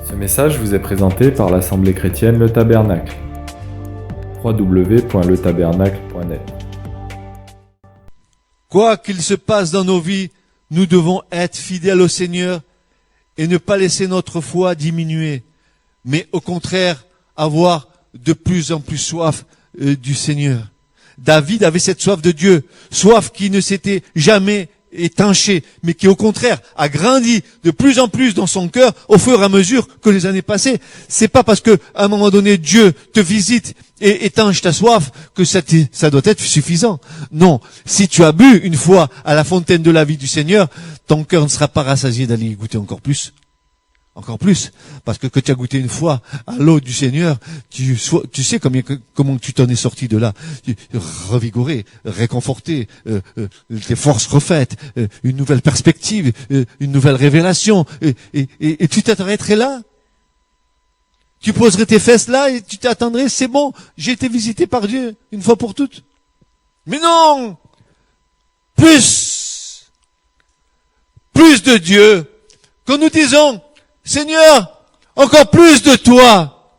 Ce message vous est présenté par l'Assemblée chrétienne Le Tabernacle. www.letabernacle.net. Quoi qu'il se passe dans nos vies, nous devons être fidèles au Seigneur et ne pas laisser notre foi diminuer, mais au contraire avoir de plus en plus soif du Seigneur. David avait cette soif de Dieu, soif qui ne s'était jamais étanchée, mais qui au contraire a grandi de plus en plus dans son cœur au fur et à mesure que les années passaient. C'est pas parce que à un moment donné Dieu te visite et étanche ta soif que ça doit être suffisant. Non, si tu as bu une fois à la fontaine de la vie du Seigneur, ton cœur ne sera pas rassasié d'aller y goûter encore plus. Encore plus, parce que tu as goûté une fois à l'eau du Seigneur, tu sais comment tu t'en es sorti de là, revigoré, réconforté, tes forces refaites, une nouvelle perspective, une nouvelle révélation, et tu t'arrêterais là. Tu poserais tes fesses là et tu t'attendrais, c'est bon, j'ai été visité par Dieu une fois pour toutes. Mais non, plus de Dieu, quand nous disons Seigneur, encore plus de toi.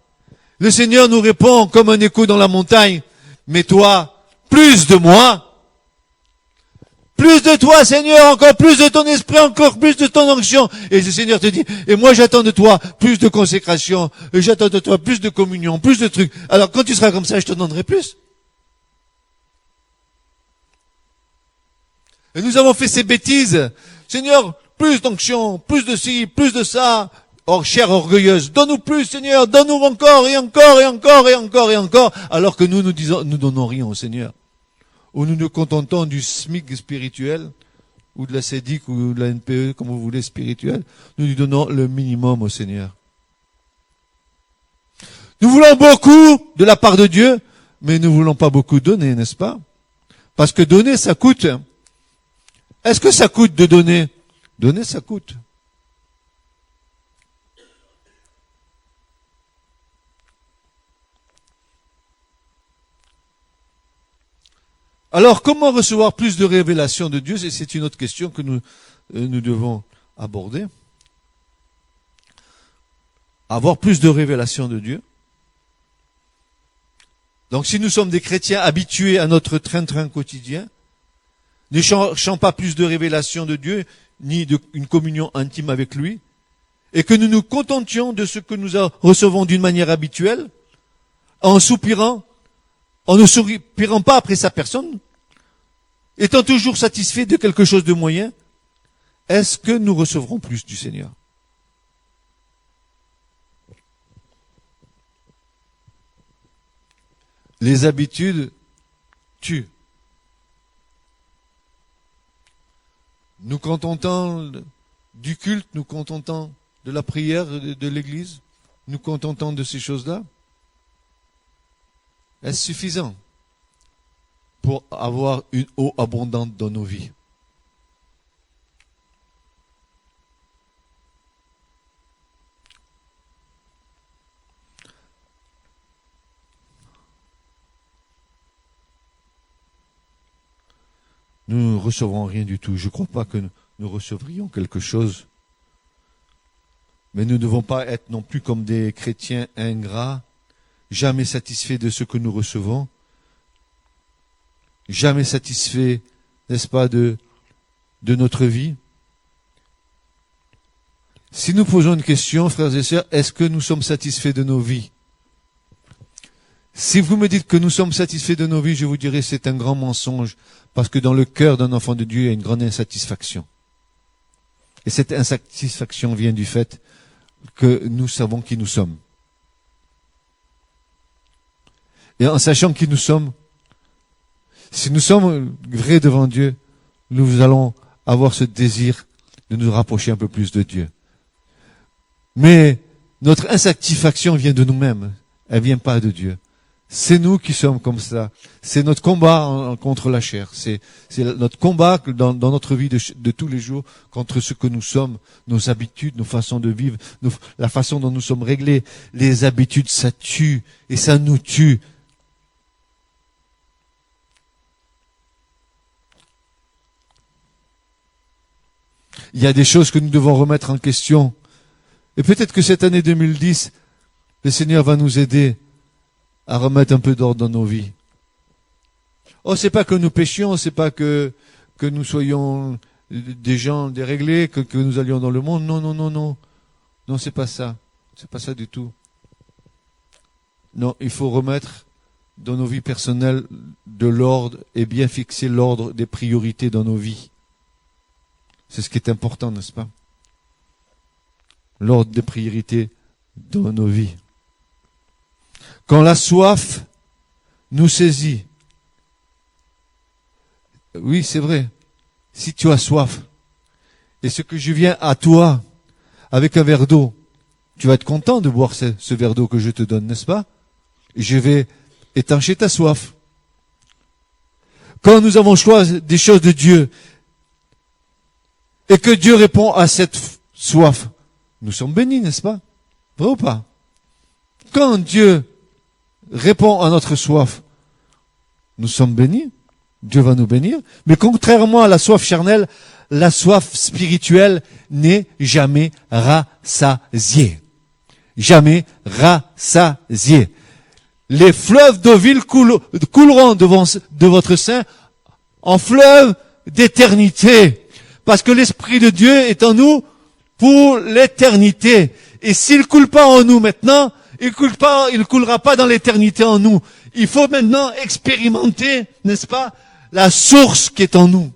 Le Seigneur nous répond comme un écho dans la montagne. Mais toi, plus de moi. Plus de toi, Seigneur, encore plus de ton esprit, encore plus de ton onction. Et le Seigneur te dit, et moi j'attends de toi plus de consécration, et j'attends de toi plus de communion, plus de trucs. Alors quand tu seras comme ça, je te donnerai plus. Et nous avons fait ces bêtises. Seigneur, plus d'onction, plus de ci, plus de ça. Oh, chère orgueilleuse, donne-nous plus, Seigneur, donne-nous encore, et encore, et encore, et encore, et encore, alors que nous disons, nous donnons rien au Seigneur. Ou nous nous contentons du SMIC spirituel, ou de la CEDIC, ou de la NPE, comme vous voulez, spirituel. Nous lui donnons le minimum au Seigneur. Nous voulons beaucoup de la part de Dieu, mais nous ne voulons pas beaucoup donner, n'est-ce pas? Parce que donner, ça coûte. Est-ce que ça coûte de donner? Donner, ça coûte. Alors, comment recevoir plus de révélations de Dieu? C'est une autre question que nous devons aborder. Avoir plus de révélations de Dieu. Donc, si nous sommes des chrétiens habitués à notre train-train quotidien, ne cherchons pas plus de révélations de Dieu, ni une communion intime avec lui, et que nous nous contentions de ce que nous recevons d'une manière habituelle, en soupirant, en ne soupirant pas après sa personne, étant toujours satisfait de quelque chose de moyen, est-ce que nous recevrons plus du Seigneur? Les habitudes tuent. Nous contentons du culte, nous contentons de la prière de l'Église, nous contentons de ces choses-là. Est-ce suffisant pour avoir une eau abondante dans nos vies? Nous ne recevrons rien du tout. Je ne crois pas que nous recevrions quelque chose. Mais nous ne devons pas être non plus comme des chrétiens ingrats, jamais satisfaits de ce que nous recevons, jamais satisfaits, n'est-ce pas, de notre vie. Si nous posons une question, frères et sœurs, est-ce que nous sommes satisfaits de nos vies? Si vous me dites que nous sommes satisfaits de nos vies, je vous dirai c'est un grand mensonge, parce que dans le cœur d'un enfant de Dieu, il y a une grande insatisfaction. Et cette insatisfaction vient du fait que nous savons qui nous sommes. Et en sachant qui nous sommes, si nous sommes vrais devant Dieu, nous allons avoir ce désir de nous rapprocher un peu plus de Dieu. Mais notre insatisfaction vient de nous-mêmes, elle vient pas de Dieu. C'est nous qui sommes comme ça. C'est notre combat contre la chair. C'est notre combat dans notre vie de tous les jours contre ce que nous sommes, nos habitudes, nos façons de vivre, la façon dont nous sommes réglés. Les habitudes, ça tue et ça nous tue. Il y a des choses que nous devons remettre en question. Et peut-être que cette année 2010, le Seigneur va nous aider à remettre un peu d'ordre dans nos vies. Oh, c'est pas que nous péchions, c'est pas que nous soyons des gens déréglés, que nous allions dans le monde. Non, non, non, non. Non, c'est pas ça. C'est pas ça du tout. Non, il faut remettre dans nos vies personnelles de l'ordre et bien fixer l'ordre des priorités dans nos vies. C'est ce qui est important, n'est-ce pas? L'ordre des priorités dans nos vies. Quand la soif nous saisit, oui, c'est vrai, si tu as soif, et ce que je viens à toi avec un verre d'eau, tu vas être content de boire ce verre d'eau que je te donne, n'est-ce pas? Je vais étancher ta soif. Quand nous avons choisi des choses de Dieu, et que Dieu répond à cette soif, nous sommes bénis, n'est-ce pas? Vrai ou pas? Quand Dieu répond à notre soif, nous sommes bénis. Dieu va nous bénir. Mais contrairement à la soif charnelle, la soif spirituelle n'est jamais rassasiée. Jamais rassasiée. Les fleuves d'eau vive couleront de votre sein en fleuves d'éternité. Parce que l'Esprit de Dieu est en nous pour l'éternité. Et s'il ne coule pas en nous maintenant, il ne coulera pas dans l'éternité en nous. Il faut maintenant expérimenter, n'est-ce pas, la source qui est en nous.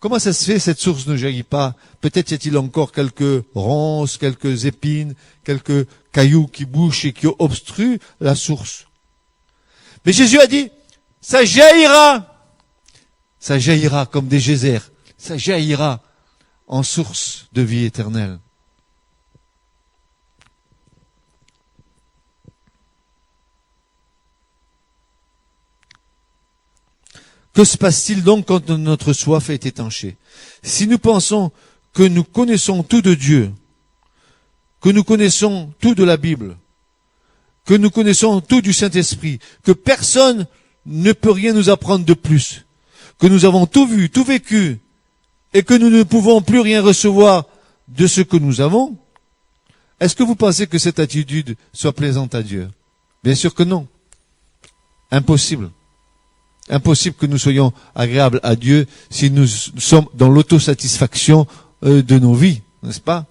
Comment ça se fait, cette source ne jaillit pas? Peut-être y a-t-il encore quelques ronces, quelques épines, quelques cailloux qui bouchent et qui obstruent la source. Mais Jésus a dit, ça jaillira comme des geysers, ça jaillira en source de vie éternelle. Que se passe-t-il donc quand notre soif est étanchée? Si nous pensons que nous connaissons tout de Dieu, que nous connaissons tout de la Bible, que nous connaissons tout du Saint-Esprit, que personne ne peut rien nous apprendre de plus, que nous avons tout vu, tout vécu, et que nous ne pouvons plus rien recevoir de ce que nous avons, est-ce que vous pensez que cette attitude soit plaisante à Dieu? Bien sûr que non. Impossible. Impossible que nous soyons agréables à Dieu si nous sommes dans l'autosatisfaction de nos vies, n'est-ce pas?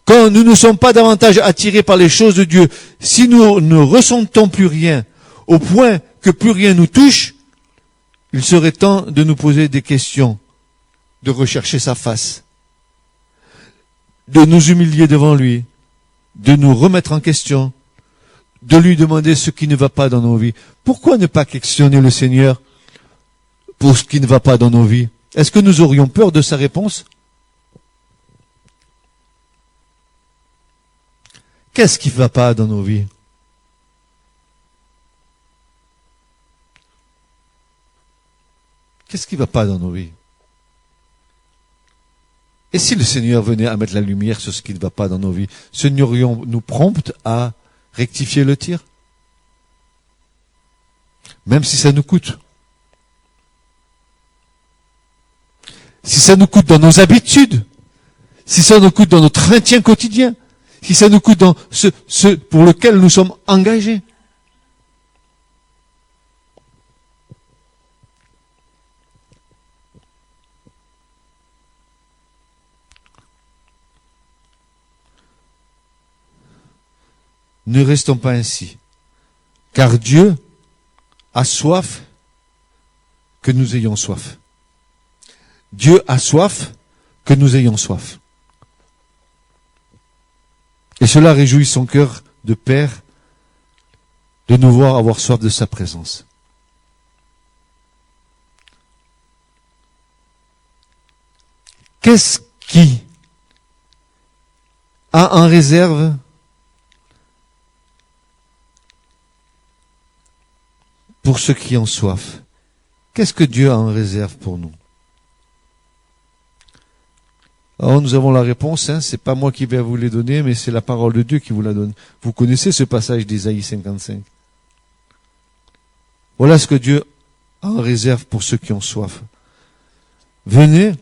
Quand nous ne sommes pas davantage attirés par les choses de Dieu, si nous ne ressentons plus rien, au point que plus rien nous touche, il serait temps de nous poser des questions, de rechercher sa face, de nous humilier devant lui, de nous remettre en question, de lui demander ce qui ne va pas dans nos vies. Pourquoi ne pas questionner le Seigneur pour ce qui ne va pas dans nos vies? Est-ce que nous aurions peur de sa réponse? Qu'est-ce qui ne va pas dans nos vies? Qu'est-ce qui ne va pas dans nos vies? Et si le Seigneur venait à mettre la lumière sur ce qui ne va pas dans nos vies, serions-nous prompts à rectifier le tir? Même si ça nous coûte. Si ça nous coûte dans nos habitudes, si ça nous coûte dans notre maintien quotidien, si ça nous coûte dans ce pour lequel nous sommes engagés. Ne restons pas ainsi, car Dieu a soif que nous ayons soif. Dieu a soif que nous ayons soif. Et cela réjouit son cœur de Père de nous voir avoir soif de sa présence. Qu'est-ce qui a en réserve pour ceux qui ont soif? Qu'est-ce que Dieu a en réserve pour nous? Alors nous avons la réponse, c'est pas moi qui vais vous les donner, mais c'est la parole de Dieu qui vous la donne. Vous connaissez ce passage d'Ésaïe 55. Voilà ce que Dieu a en réserve pour ceux qui ont soif. Venez,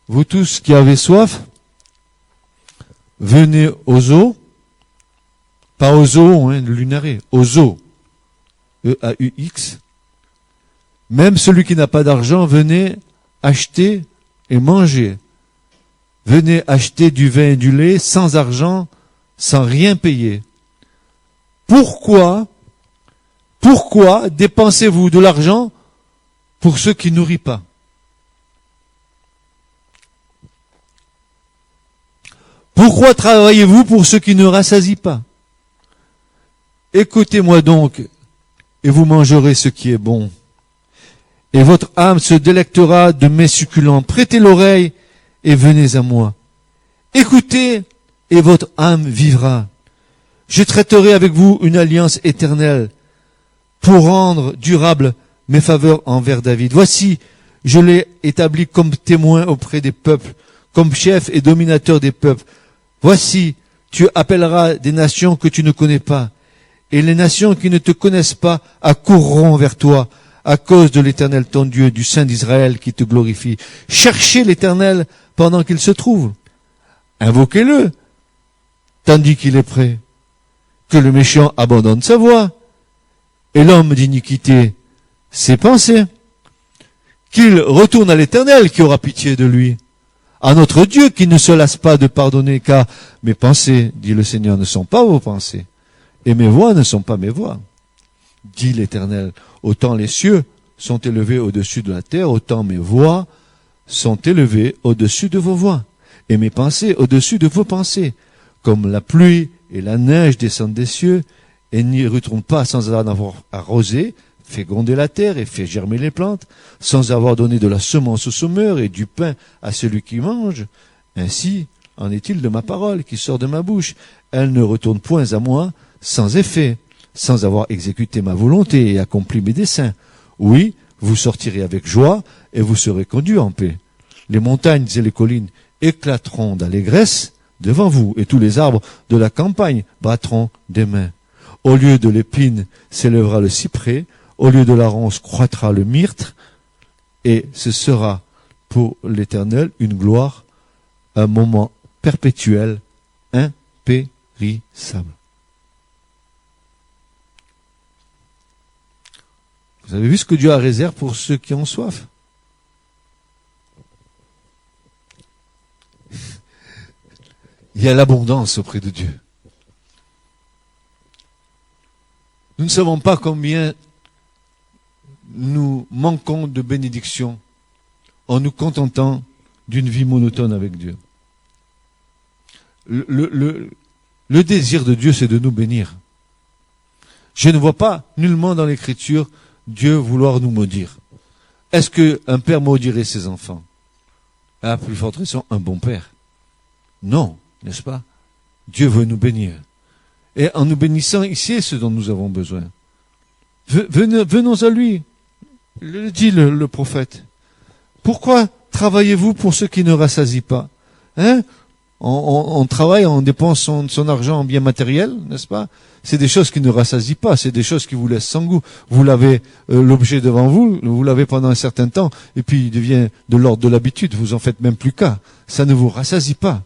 vous tous qui avez soif, venez aux eaux, pas aux eaux, le lunaré, aux eaux, E-A-U-X. Même celui qui n'a pas d'argent, venez acheter et manger. Venez acheter du vin et du lait sans argent, sans rien payer. Pourquoi dépensez-vous de l'argent pour ceux qui nourrissent pas? Pourquoi travaillez-vous pour ceux qui ne rassasient pas? Écoutez-moi donc, et vous mangerez ce qui est bon. Et votre âme se délectera de mes succulents. Prêtez l'oreille et venez à moi. Écoutez, et votre âme vivra. Je traiterai avec vous une alliance éternelle pour rendre durable mes faveurs envers David. Voici, je l'ai établi comme témoin auprès des peuples, comme chef et dominateur des peuples. Voici, tu appelleras des nations que tu ne connais pas, et les nations qui ne te connaissent pas accourront vers toi, à cause de l'Éternel ton Dieu, du Saint d'Israël qui te glorifie. Cherchez l'Éternel pendant qu'il se trouve. Invoquez-le, tandis qu'il est prêt. Que le méchant abandonne sa voie, et l'homme d'iniquité ses pensées. Qu'il retourne à l'Éternel qui aura pitié de lui. À notre Dieu qui ne se lasse pas de pardonner, car mes pensées, dit le Seigneur, ne sont pas vos pensées, et mes voies ne sont pas mes voies. Dit l'Éternel, autant les cieux sont élevés au-dessus de la terre, autant mes voies sont élevées au-dessus de vos voies, et mes pensées au-dessus de vos pensées. Comme la pluie et la neige descendent des cieux, et n'y retournent pas sans en avoir arrosé, fait gronder la terre et fait germer les plantes, sans avoir donné de la semence au semeur et du pain à celui qui mange. Ainsi en est-il de ma parole qui sort de ma bouche. Elle ne retourne point à moi sans effet, sans avoir exécuté ma volonté et accompli mes desseins. Oui, vous sortirez avec joie et vous serez conduits en paix. Les montagnes et les collines éclateront d'allégresse devant vous, et tous les arbres de la campagne battront des mains. Au lieu de l'épine s'élèvera le cyprès, au lieu de la ronce croîtra le myrte, et ce sera pour l'Éternel une gloire, un moment perpétuel, impérissable. Vous avez vu ce que Dieu a réservé pour ceux qui ont soif? Il y a l'abondance auprès de Dieu. Nous ne savons pas combien nous manquons de bénédictions en nous contentant d'une vie monotone avec Dieu. Le désir de Dieu, c'est de nous bénir. Je ne vois pas nullement dans l'Écriture Dieu vouloir nous maudire. Est-ce qu'un père maudirait ses enfants? À plus forte raison, un bon père. Non, n'est-ce pas? Dieu veut nous bénir. Et en nous bénissant, il sait ce dont nous avons besoin. Venons à lui, le dit le prophète. Pourquoi travaillez-vous pour ceux qui ne rassasient pas? On travaille, on dépense son argent en biens matériels, n'est-ce pas? C'est des choses qui ne rassasient pas, c'est des choses qui vous laissent sans goût. Vous l'avez l'objet devant vous, vous l'avez pendant un certain temps, et puis il devient de l'ordre de l'habitude, vous en faites même plus cas. Ça ne vous rassasie pas.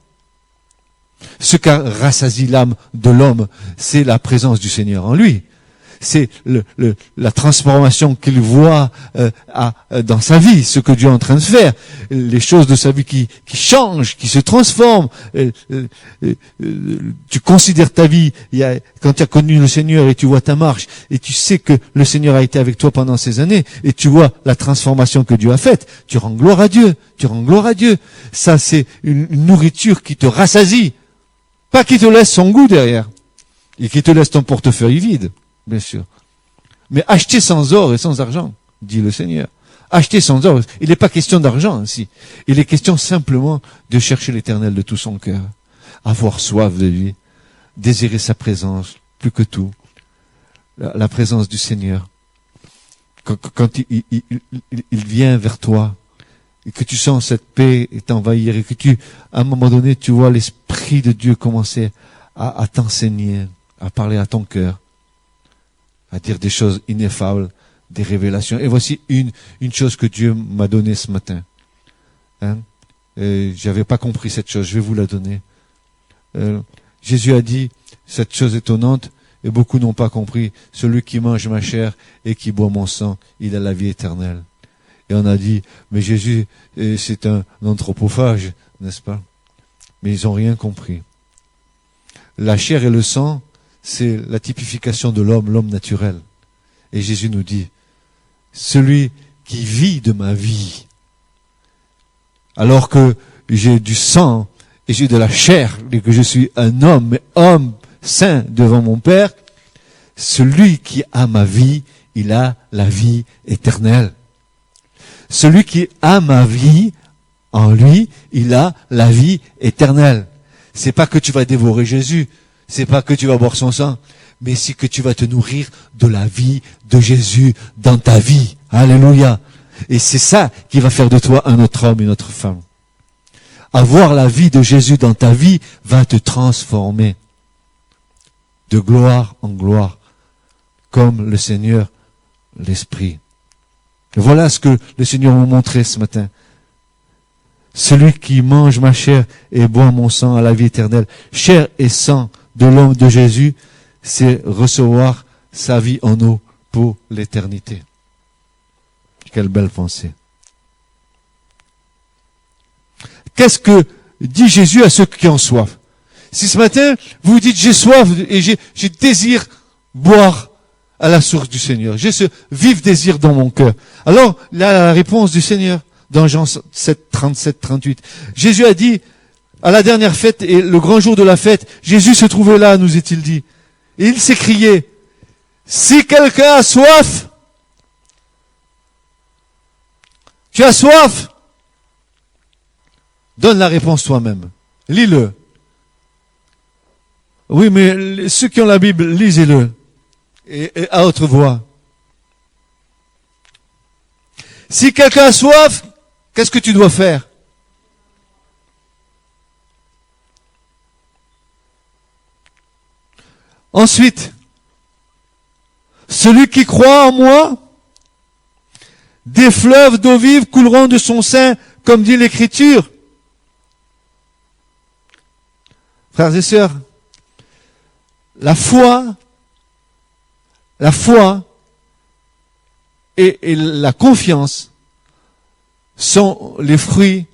Ce qui rassasie l'âme de l'homme, c'est la présence du Seigneur en lui. C'est la transformation qu'il voit dans sa vie, ce que Dieu est en train de faire, les choses de sa vie qui changent, qui se transforment. Tu considères ta vie quand tu as connu le Seigneur et tu vois ta marche et tu sais que le Seigneur a été avec toi pendant ces années et tu vois la transformation que Dieu a faite. Tu rends gloire à Dieu, tu rends gloire à Dieu. Ça, c'est une nourriture qui te rassasie, pas qui te laisse son goût derrière et qui te laisse ton portefeuille vide. Bien sûr. Mais achetez sans or et sans argent, dit le Seigneur. Achetez sans or. Il n'est pas question d'argent ici. Il est question simplement de chercher l'Éternel de tout son cœur. Avoir soif de lui. Désirer sa présence, plus que tout. La présence du Seigneur. Quand il vient vers toi, et que tu sens cette paix t'envahir, et que à un moment donné, tu vois l'Esprit de Dieu commencer à t'enseigner, à parler à ton cœur, à dire des choses ineffables, des révélations. Et voici une chose que Dieu m'a donnée ce matin. J'avais pas compris cette chose, je vais vous la donner. Jésus a dit cette chose étonnante, et beaucoup n'ont pas compris. Celui qui mange ma chair et qui boit mon sang, il a la vie éternelle. Et on a dit, mais Jésus, c'est un anthropophage, n'est-ce pas? Mais ils n'ont rien compris. La chair et le sang, c'est la typification de l'homme naturel. Et Jésus nous dit, celui qui vit de ma vie, alors que j'ai du sang et j'ai de la chair, et que je suis un homme, mais homme saint devant mon Père, celui qui a ma vie, il a la vie éternelle. Celui qui a ma vie, en lui, il a la vie éternelle. C'est pas que tu vas dévorer Jésus, c'est pas que tu vas boire son sang, mais c'est que tu vas te nourrir de la vie de Jésus dans ta vie. Alléluia. Et c'est ça qui va faire de toi un autre homme, une autre femme. Avoir la vie de Jésus dans ta vie va te transformer de gloire en gloire, comme le Seigneur, l'Esprit. Et voilà ce que le Seigneur m'a montré ce matin. Celui qui mange ma chair et boit mon sang a la vie éternelle. Chair et sang de l'homme de Jésus, c'est recevoir sa vie en eau pour l'éternité. Quelle belle pensée. Qu'est-ce que dit Jésus à ceux qui ont soif? Si ce matin, vous vous dites, j'ai soif et j'ai désir boire à la source du Seigneur. J'ai ce vif désir dans mon cœur. Alors, là, la réponse du Seigneur, dans Jean 7, 37, 38. Jésus a dit, à la dernière fête et le grand jour de la fête, Jésus se trouvait là, nous est-il dit. Et il s'écriait, si quelqu'un a soif, tu as soif? Donne la réponse toi-même. Lis-le. Oui, mais ceux qui ont la Bible, lisez-le. Et à haute voix. Si quelqu'un a soif, qu'est-ce que tu dois faire? Ensuite, celui qui croit en moi, des fleuves d'eau vive couleront de son sein, comme dit l'Écriture. Frères et sœurs, la foi et la confiance sont les fruits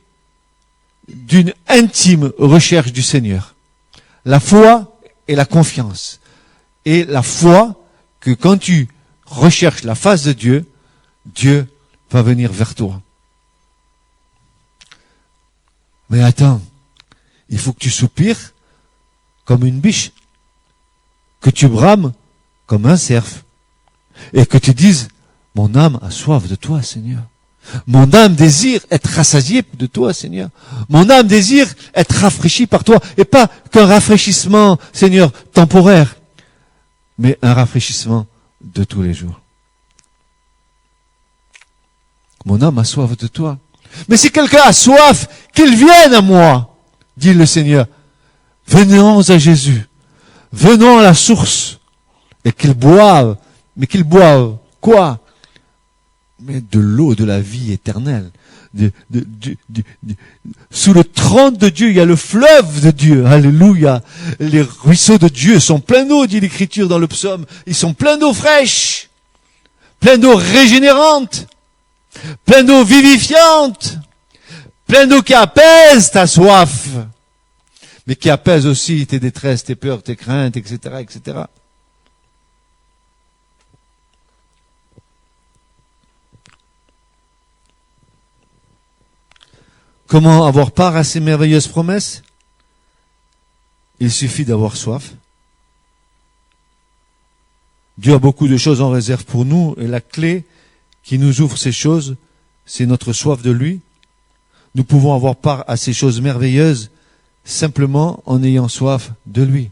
d'une intime recherche du Seigneur. La foi et la confiance. Et la foi que quand tu recherches la face de Dieu, Dieu va venir vers toi. Mais attends, il faut que tu soupires comme une biche, que tu brames comme un cerf, et que tu dises, mon âme a soif de toi, Seigneur. Mon âme désire être rassasiée de toi, Seigneur. Mon âme désire être rafraîchie par toi, et pas qu'un rafraîchissement, Seigneur, temporaire, mais un rafraîchissement de tous les jours. Mon âme a soif de toi. Mais si quelqu'un a soif, qu'il vienne à moi, dit le Seigneur. Venons à Jésus. Venons à la source. Et qu'il boive. Mais qu'il boive quoi? Mais de l'eau de la vie éternelle. Sous le trône de Dieu, il y a le fleuve de Dieu. Alléluia. Les ruisseaux de Dieu sont pleins d'eau, dit l'Écriture dans le psaume. Ils sont pleins d'eau fraîche. Pleins d'eau régénérante. Pleins d'eau vivifiante. Pleins d'eau qui apaise ta soif. Mais qui apaise aussi tes détresses, tes peurs, tes craintes, etc., etc. Comment avoir part à ces merveilleuses promesses? Il suffit d'avoir soif. Dieu a beaucoup de choses en réserve pour nous, et la clé qui nous ouvre ces choses, c'est notre soif de lui. Nous pouvons avoir part à ces choses merveilleuses simplement en ayant soif de lui.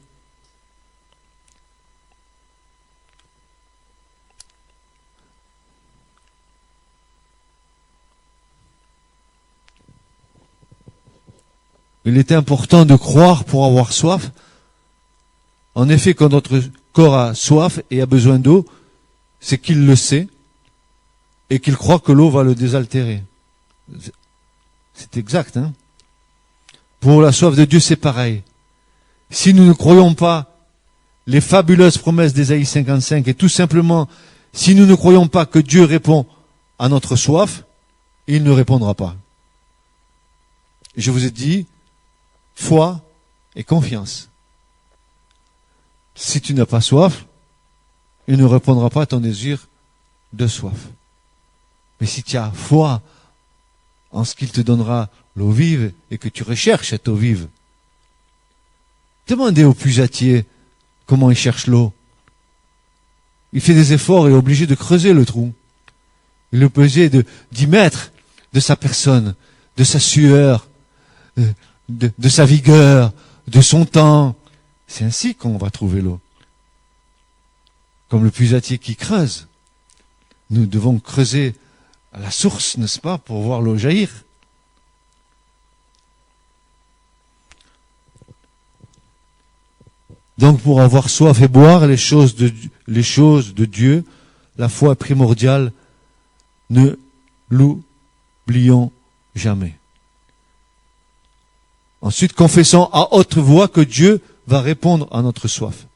Il est important de croire pour avoir soif. En effet, quand notre corps a soif et a besoin d'eau, c'est qu'il le sait et qu'il croit que l'eau va le désaltérer. C'est exact, hein? Pour la soif de Dieu, c'est pareil. si nous ne croyons pas les fabuleuses promesses d'Ésaïe 55 et tout simplement si nous ne croyons pas que Dieu répond à notre soif, il ne répondra pas. Je vous ai dit, foi et confiance. Si tu n'as pas soif, il ne répondra pas à ton désir de soif. Mais si tu as foi en ce qu'il te donnera l'eau vive et que tu recherches cette eau vive, demandez au puisatier comment il cherche l'eau. Il fait des efforts et est obligé de creuser le trou. Il est obligé d'y mettre de sa personne, de sa sueur, de sa vigueur, de son temps. C'est ainsi qu'on va trouver l'eau. Comme le puisatier qui creuse. Nous devons creuser à la source, n'est-ce pas, pour voir l'eau jaillir. Donc pour avoir soif et boire les choses de Dieu, la foi est primordiale. Ne l'oublions jamais. Ensuite, confessons à haute voix que Dieu va répondre à notre soif.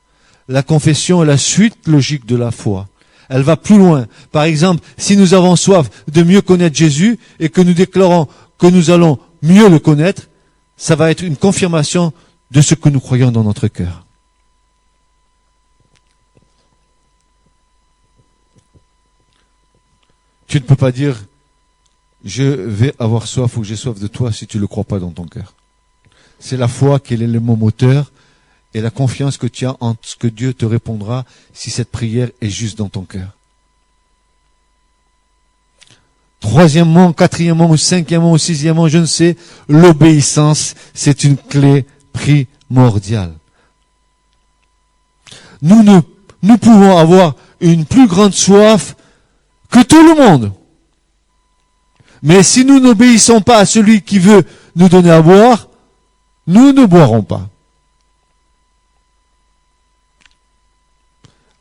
La confession est la suite logique de la foi. Elle va plus loin. Par exemple, si nous avons soif de mieux connaître Jésus et que nous déclarons que nous allons mieux le connaître, ça va être une confirmation de ce que nous croyons dans notre cœur. Tu ne peux pas dire « je vais avoir soif » ou « j'ai soif de toi » si tu ne le crois pas dans ton cœur. C'est la foi qui est l'élément moteur et la confiance que tu as en ce que Dieu te répondra si cette prière est juste dans ton cœur. Troisièmement, quatrièmement ou cinquièmement ou sixièmement, je ne sais, l'obéissance, c'est une clé primordiale. Nous pouvons avoir une plus grande soif que tout le monde. Mais si nous n'obéissons pas à celui qui veut nous donner à boire, nous ne boirons pas.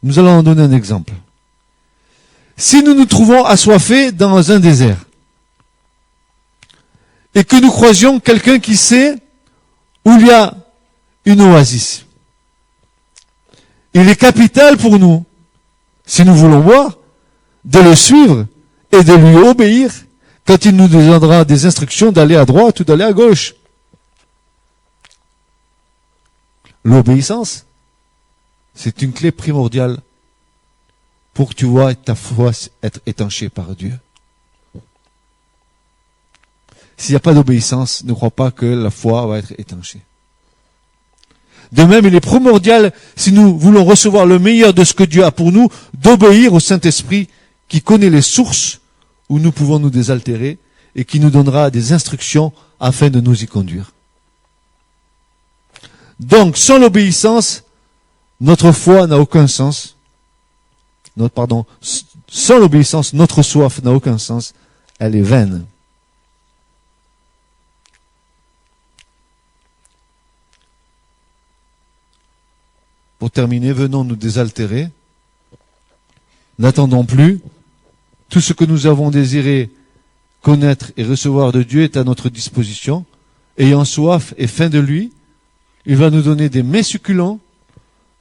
Nous allons en donner un exemple. Si nous nous trouvons assoiffés dans un désert et que nous croisions quelqu'un qui sait où il y a une oasis, il est capital pour nous, si nous voulons boire, de le suivre et de lui obéir quand il nous donnera des instructions d'aller à droite ou d'aller à gauche. L'obéissance, c'est une clé primordiale pour que tu vois ta foi être étanchée par Dieu. S'il n'y a pas d'obéissance, ne crois pas que la foi va être étanchée. De même, il est primordial, si nous voulons recevoir le meilleur de ce que Dieu a pour nous, d'obéir au Saint-Esprit qui connaît les sources où nous pouvons nous désaltérer et qui nous donnera des instructions afin de nous y conduire. Donc, sans l'obéissance, notre foi n'a aucun sens. Sans l'obéissance, notre soif n'a aucun sens. Elle est vaine. Pour terminer, venons nous désaltérer. N'attendons plus. Tout ce que nous avons désiré connaître et recevoir de Dieu est à notre disposition. Ayant soif et faim de lui, il va nous donner des mets succulents,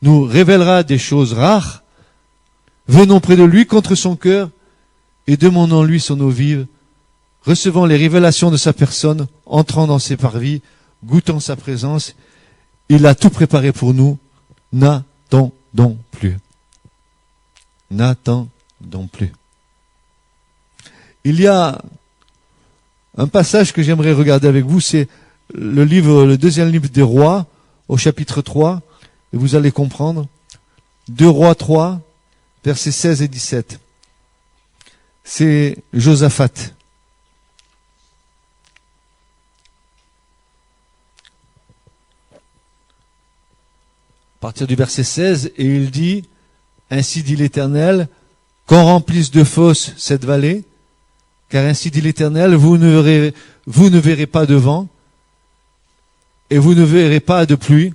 nous révélera des choses rares. Venons près de lui contre son cœur et demandons-lui son eau vive. Recevons les révélations de sa personne, entrant dans ses parvis, goûtant sa présence. Il a tout préparé pour nous. N'attendons plus. N'attendons plus. Il y a un passage que j'aimerais regarder avec vous, c'est le deuxième livre des Rois, au chapitre 3, et vous allez comprendre. 2 Rois 3, versets 16 et 17. C'est Josaphat. À partir du verset 16, et il dit, ainsi dit l'Éternel, qu'on remplisse de fosses cette vallée, car ainsi dit l'Éternel, vous ne verrez pas de vent, et vous ne verrez pas de pluie,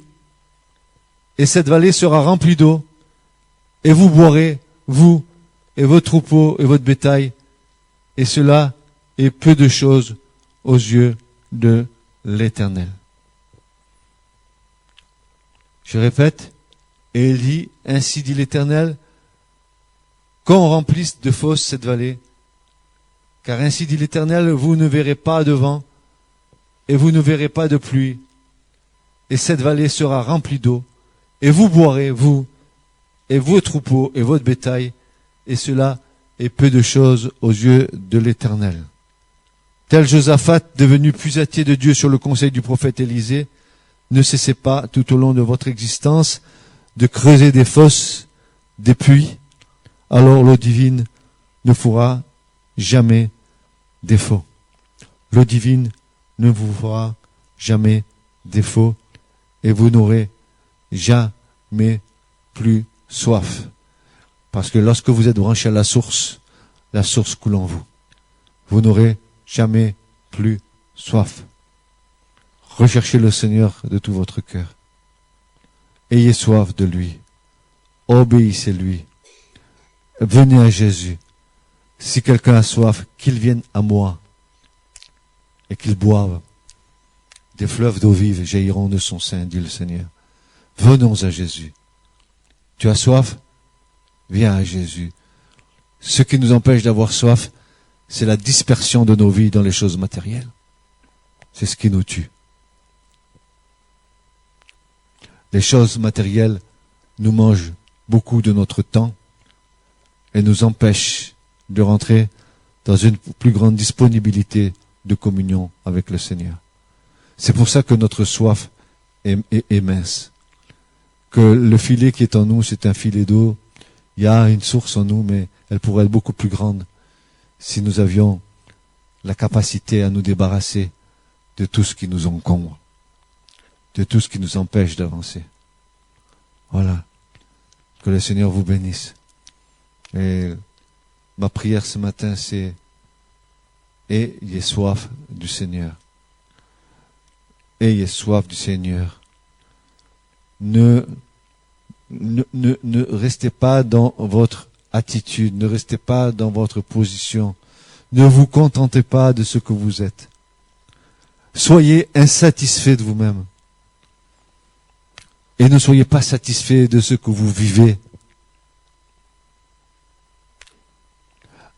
et cette vallée sera remplie d'eau, et vous boirez, vous, et vos troupeaux, et votre bétail, et cela est peu de choses aux yeux de l'Éternel. Je répète, et il dit, ainsi dit l'Éternel, qu'on remplisse de fosses cette vallée, car ainsi dit l'Éternel, vous ne verrez pas de vent, et vous ne verrez pas de pluie, et cette vallée sera remplie d'eau, et vous boirez, vous, et vos troupeaux, et votre bétail, et cela est peu de choses aux yeux de l'Éternel. Tel Josaphat, devenu puisatier de Dieu sur le conseil du prophète Élisée, ne cessez pas tout au long de votre existence de creuser des fosses, des puits, alors l'eau divine ne fera jamais défaut. L'eau divine ne vous fera jamais défaut et vous n'aurez jamais plus soif. Parce que lorsque vous êtes branché à la source coule en vous. Vous n'aurez jamais plus soif. Recherchez le Seigneur de tout votre cœur. Ayez soif de lui. Obéissez-lui. Venez à Jésus. Si quelqu'un a soif, qu'il vienne à moi et qu'il boive. Des fleuves d'eau vive jailliront de son sein, dit le Seigneur. Venons à Jésus. Tu as soif? Viens à Jésus. Ce qui nous empêche d'avoir soif, c'est la dispersion de nos vies dans les choses matérielles. C'est ce qui nous tue. Les choses matérielles nous mangent beaucoup de notre temps et nous empêchent de rentrer dans une plus grande disponibilité de communion avec le Seigneur. C'est pour ça que notre soif est mince. Que le filet qui est en nous, c'est un filet d'eau. Il y a une source en nous, mais elle pourrait être beaucoup plus grande si nous avions la capacité à nous débarrasser de tout ce qui nous encombre, de tout ce qui nous empêche d'avancer. Voilà. Que le Seigneur vous bénisse. Et ma prière ce matin, c'est ayez soif du Seigneur. Ayez soif du Seigneur. Ne restez pas dans votre attitude, ne restez pas dans votre position. Ne vous contentez pas de ce que vous êtes. Soyez insatisfaits de vous-même. Et ne soyez pas satisfaits de ce que vous vivez.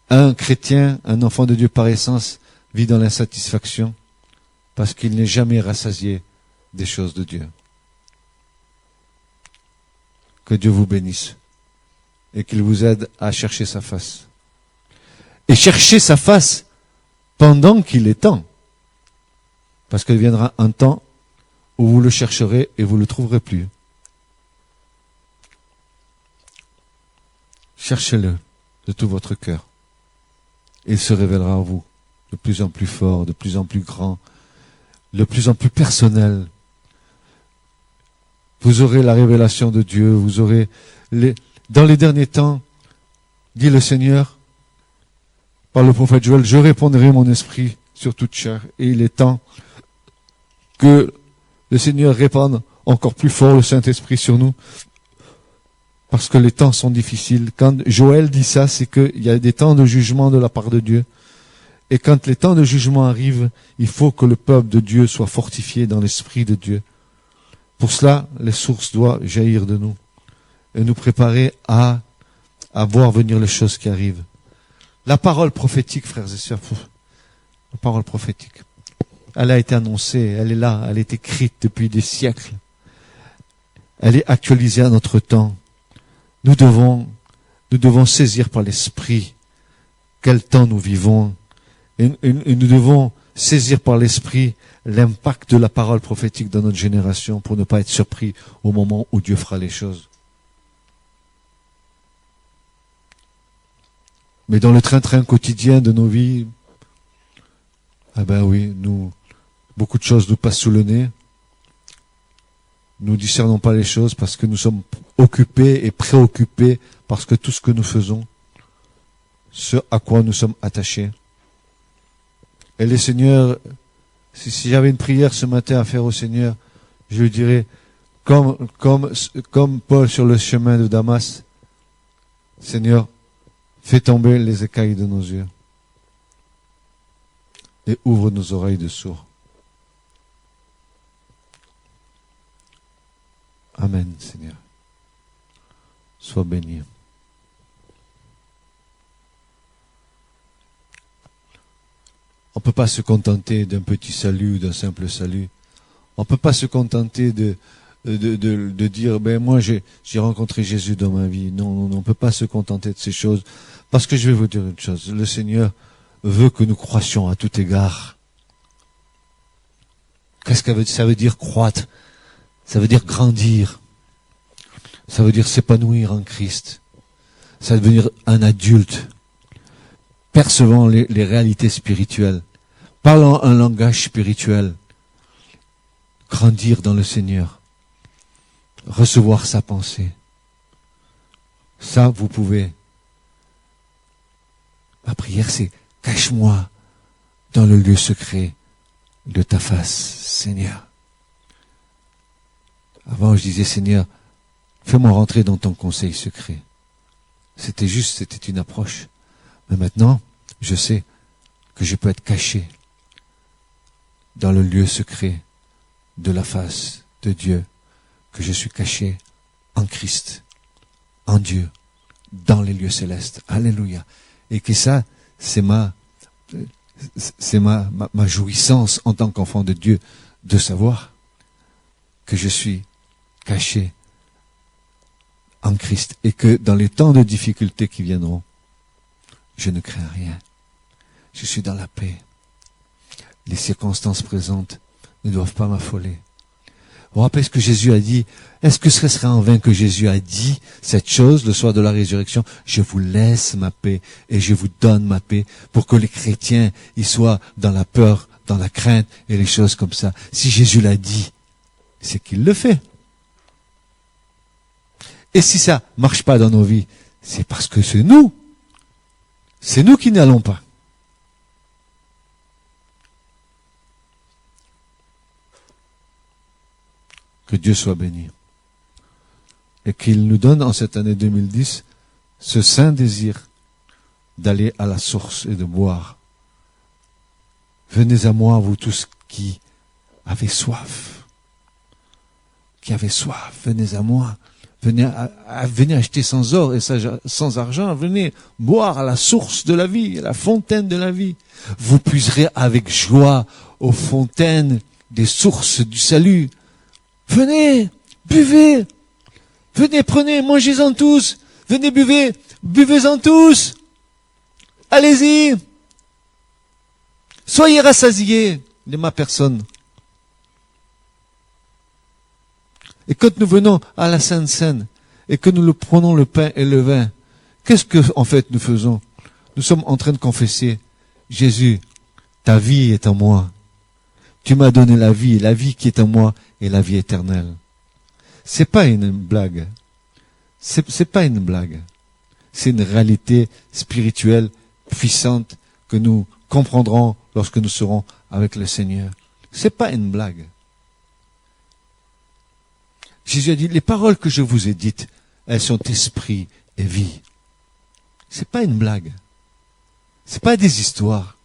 Un chrétien, un enfant de Dieu par essence, vit dans l'insatisfaction parce qu'il n'est jamais rassasié des choses de Dieu. Que Dieu vous bénisse et qu'il vous aide à chercher sa face. Et chercher sa face pendant qu'il est temps. Parce qu'il viendra un temps où vous le chercherez et vous ne le trouverez plus. Cherchez-le de tout votre cœur. Il se révélera à vous de plus en plus fort, de plus en plus grand, de plus en plus personnel. Vous aurez la révélation de Dieu, vous aurez dans les derniers temps, dit le Seigneur, par le prophète Joël, je répandrai mon esprit sur toute chair. Et il est temps que le Seigneur répande encore plus fort le Saint-Esprit sur nous, parce que les temps sont difficiles. Quand Joël dit ça, c'est qu'il y a des temps de jugement de la part de Dieu. Et quand les temps de jugement arrivent, il faut que le peuple de Dieu soit fortifié dans l'Esprit de Dieu. Pour cela, les sources doivent jaillir de nous et nous préparer à voir venir les choses qui arrivent. La parole prophétique, frères et sœurs, la parole prophétique, elle a été annoncée, elle est là, elle est écrite depuis des siècles. Elle est actualisée à notre temps. Nous devons saisir par l'Esprit quel temps nous vivons et nous devons saisir par l'Esprit l'impact de la parole prophétique dans notre génération pour ne pas être surpris au moment où Dieu fera les choses. Mais dans le train-train quotidien de nos vies, ah ben oui, beaucoup de choses nous passent sous le nez. Nous discernons pas les choses parce que nous sommes occupés et préoccupés parce que tout ce que nous faisons, ce à quoi nous sommes attachés. Et les seigneurs, si j'avais une prière ce matin à faire au Seigneur, je lui dirais, comme Paul sur le chemin de Damas, Seigneur, fais tomber les écailles de nos yeux et ouvre nos oreilles de sourds. Amen, Seigneur. Sois béni. On ne peut pas se contenter d'un petit salut, d'un simple salut. On ne peut pas se contenter de dire, moi j'ai rencontré Jésus dans ma vie. Non, on ne peut pas se contenter de ces choses. Parce que je vais vous dire une chose, le Seigneur veut que nous croissions à tout égard. Qu'est-ce que ça veut dire croître? Ça veut dire grandir. Ça veut dire s'épanouir en Christ. Ça veut dire un adulte, percevant les réalités spirituelles, parlant un langage spirituel, grandir dans le Seigneur, recevoir sa pensée. Ça, vous pouvez. Ma prière, c'est cache-moi dans le lieu secret de ta face, Seigneur. Avant, je disais, Seigneur, fais-moi rentrer dans ton conseil secret. C'était une approche. Mais maintenant, je sais que je peux être caché dans le lieu secret de la face de Dieu, que je suis caché en Christ, en Dieu, dans les lieux célestes. Alléluia. Et que ça, c'est ma jouissance en tant qu'enfant de Dieu, de savoir que je suis caché en Christ et que dans les temps de difficulté qui viendront, je ne crains rien. Je suis dans la paix. Les circonstances présentes ne doivent pas m'affoler. Vous vous rappelez ce que Jésus a dit? Est-ce que ce serait en vain que Jésus a dit cette chose le soir de la résurrection? Je vous laisse ma paix et je vous donne ma paix, pour que les chrétiens y soient dans la peur, dans la crainte et les choses comme ça. Si Jésus l'a dit, c'est qu'il le fait. Et si ça marche pas dans nos vies, c'est parce que c'est nous qui n'allons pas. Que Dieu soit béni. Et qu'il nous donne en cette année 2010 ce saint désir d'aller à la source et de boire. Venez à moi, vous tous qui avez soif. Qui avez soif, venez à moi. Venez acheter sans or et sans argent. Venez boire à la source de la vie, à la fontaine de la vie. Vous puiserez avec joie aux fontaines des sources du salut. Venez, buvez, venez, prenez, mangez-en tous, venez, buvez-en tous, allez-y, soyez rassasiés de ma personne. Et quand nous venons à la Sainte Seine, et que nous prenons le pain et le vin, qu'est-ce que, en fait, nous faisons? Nous sommes en train de confesser, Jésus, ta vie est en moi. Tu m'as donné la vie qui est en moi et la vie éternelle. C'est pas une blague. C'est pas une blague. C'est une réalité spirituelle puissante que nous comprendrons lorsque nous serons avec le Seigneur. C'est pas une blague. Jésus a dit, les paroles que je vous ai dites, elles sont esprit et vie. C'est pas une blague. C'est pas des histoires.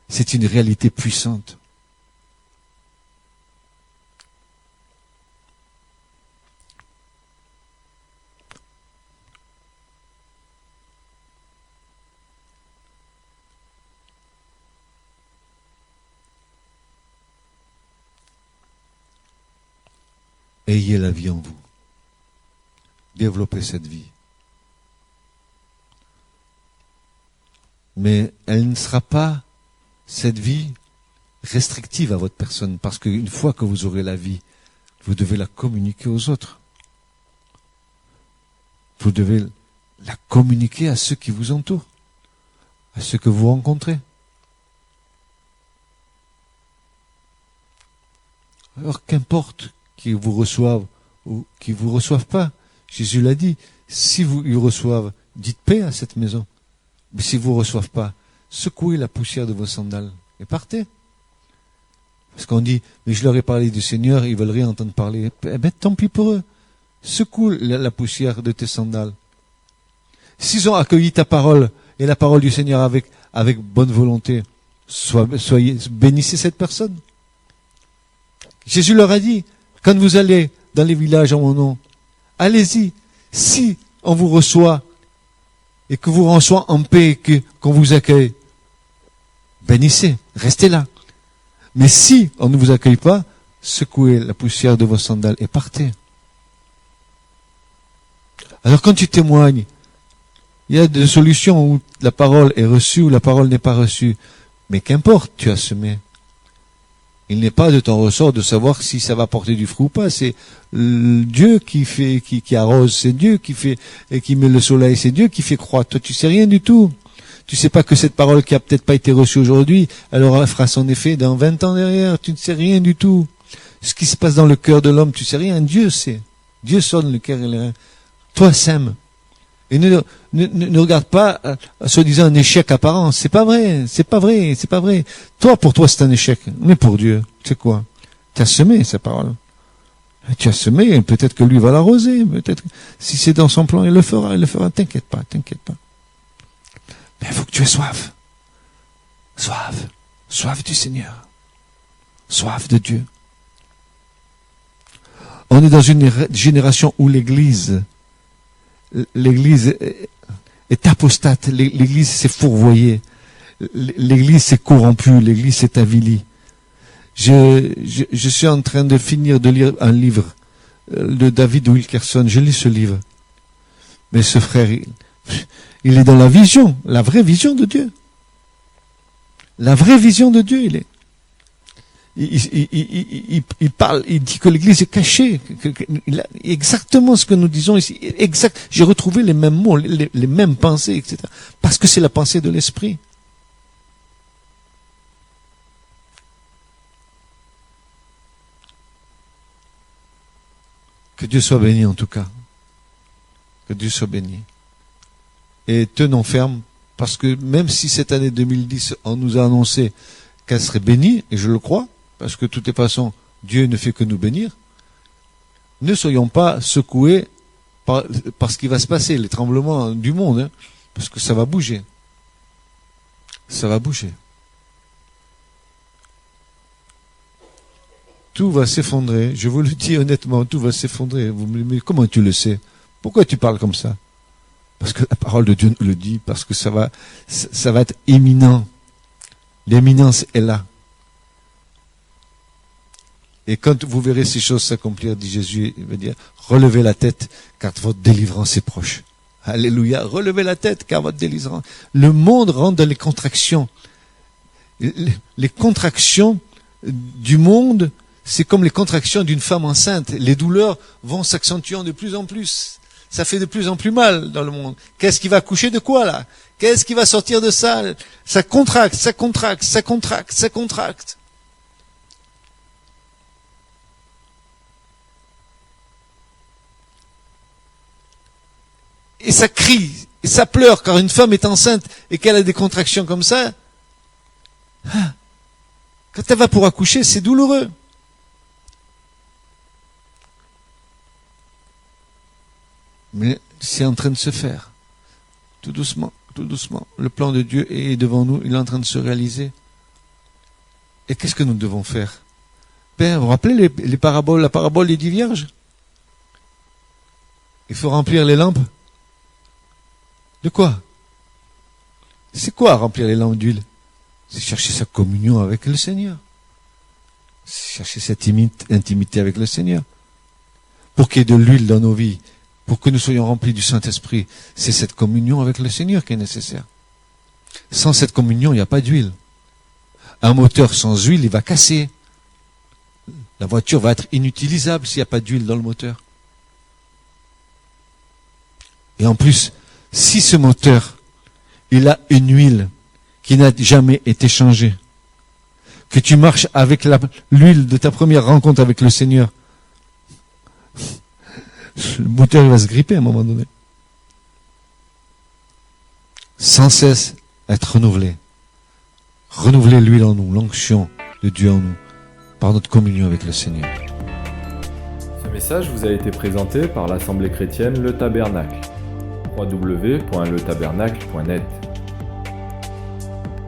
C'est une réalité puissante. Ayez la vie en vous. Développez cette vie. Mais elle ne sera pas, cette vie, restrictive à votre personne, parce qu'une fois que vous aurez la vie, vous devez la communiquer aux autres. Vous devez la communiquer à ceux qui vous entourent, à ceux que vous rencontrez. Alors qu'importe qu'ils vous reçoivent ou qu'ils vous reçoivent pas, Jésus l'a dit, si vous y reçoivent, dites paix à cette maison. Mais si vous ne reçoivent pas, secouez la poussière de vos sandales et partez. Parce qu'on dit, mais je leur ai parlé du Seigneur, ils veulent rien entendre parler. Eh ben, tant pis pour eux. Secoue la poussière de tes sandales. S'ils ont accueilli ta parole et la parole du Seigneur avec bonne volonté, bénissez cette personne. Jésus leur a dit, quand vous allez dans les villages en mon nom. Allez-y. Si on vous reçoit et que vous reçoit en paix et qu'on vous accueille, bénissez, restez là. Mais si on ne vous accueille pas, secouez la poussière de vos sandales et partez. Alors quand tu témoignes, il y a des solutions où la parole est reçue ou la parole n'est pas reçue. Mais qu'importe, tu as semé. Il n'est pas de ton ressort de savoir si ça va porter du fruit ou pas. C'est Dieu qui arrose, c'est Dieu qui fait et qui met le soleil, c'est Dieu qui fait croître. Toi, tu sais rien du tout. Tu sais pas que cette parole qui a peut-être pas été reçue aujourd'hui, elle fera son effet dans 20 ans derrière. Tu ne sais rien du tout. Ce qui se passe dans le cœur de l'homme, tu sais rien. Dieu sait. Dieu sonne le cœur et les reins. Toi, sème. Et ne regarde pas, soi-disant, un échec apparent. C'est pas vrai, c'est pas vrai, c'est pas vrai. Toi, pour toi, c'est un échec. Mais pour Dieu, tu sais quoi? Tu as semé sa parole. Tu as semé, peut-être que lui va l'arroser. Peut-être que si c'est dans son plan, il le fera, T'inquiète pas, t'inquiète pas. Mais il faut que tu aies soif. Soif. Soif du Seigneur. Soif de Dieu. On est dans une génération où l'Église est apostate, l'Église s'est fourvoyée, l'Église s'est corrompue, l'Église s'est avilie. Je suis en train de finir de lire un livre de David Wilkerson, je lis ce livre. Mais ce frère, il est dans la vision, la vraie vision de Dieu. La vraie vision de Dieu, il est. Il parle, il dit que l'Église est cachée, exactement ce que nous disons ici, exact. J'ai retrouvé les mêmes mots, les mêmes pensées, etc. Parce que c'est la pensée de l'Esprit. Que Dieu soit béni en tout cas. Que Dieu soit béni. Et tenons ferme, parce que même si cette année 2010, on nous a annoncé qu'elle serait bénie, et je le crois, parce que de toutes les façons, Dieu ne fait que nous bénir, ne soyons pas secoués par ce qui va se passer, les tremblements du monde, hein, parce que ça va bouger. Ça va bouger. Tout va s'effondrer, je vous le dis honnêtement, tout va s'effondrer. Vous me dites, mais comment tu le sais? Pourquoi tu parles comme ça? Parce que la parole de Dieu nous le dit, parce que ça va être éminent. L'éminence est là. Et quand vous verrez ces choses s'accomplir, dit Jésus, il veut dire, relevez la tête, car votre délivrance est proche. Alléluia, relevez la tête, car votre délivrance. Le monde rentre dans les contractions. Les contractions du monde, c'est comme les contractions d'une femme enceinte. Les douleurs vont s'accentuant de plus en plus. Ça fait de plus en plus mal dans le monde. Qu'est-ce qui va coucher de quoi, là? Qu'est-ce qui va sortir de ça? Ça contracte, ça contracte, ça contracte, ça contracte. Et ça crie, et ça pleure, car une femme est enceinte et qu'elle a des contractions comme ça, quand elle va pour accoucher, c'est douloureux. Mais c'est en train de se faire. Tout doucement, tout doucement. Le plan de Dieu est devant nous, il est en train de se réaliser. Et qu'est-ce que nous devons faire? Ben, vous vous rappelez les paraboles, la parabole des 10 vierges? Il faut remplir les lampes. De quoi? C'est quoi remplir les lampes d'huile? C'est chercher sa communion avec le Seigneur. C'est chercher cette intimité avec le Seigneur. Pour qu'il y ait de l'huile dans nos vies, pour que nous soyons remplis du Saint-Esprit, c'est cette communion avec le Seigneur qui est nécessaire. Sans cette communion, il n'y a pas d'huile. Un moteur sans huile, il va casser. La voiture va être inutilisable s'il n'y a pas d'huile dans le moteur. Et en plus, si ce moteur, il a une huile qui n'a jamais été changée, que tu marches avec l'huile de ta première rencontre avec le Seigneur, le moteur il va se gripper à un moment donné. Sans cesse être renouvelé. Renouveler l'huile en nous, l'onction de Dieu en nous, par notre communion avec le Seigneur. Ce message vous a été présenté par l'Assemblée chrétienne Le Tabernacle. www.letabernacle.net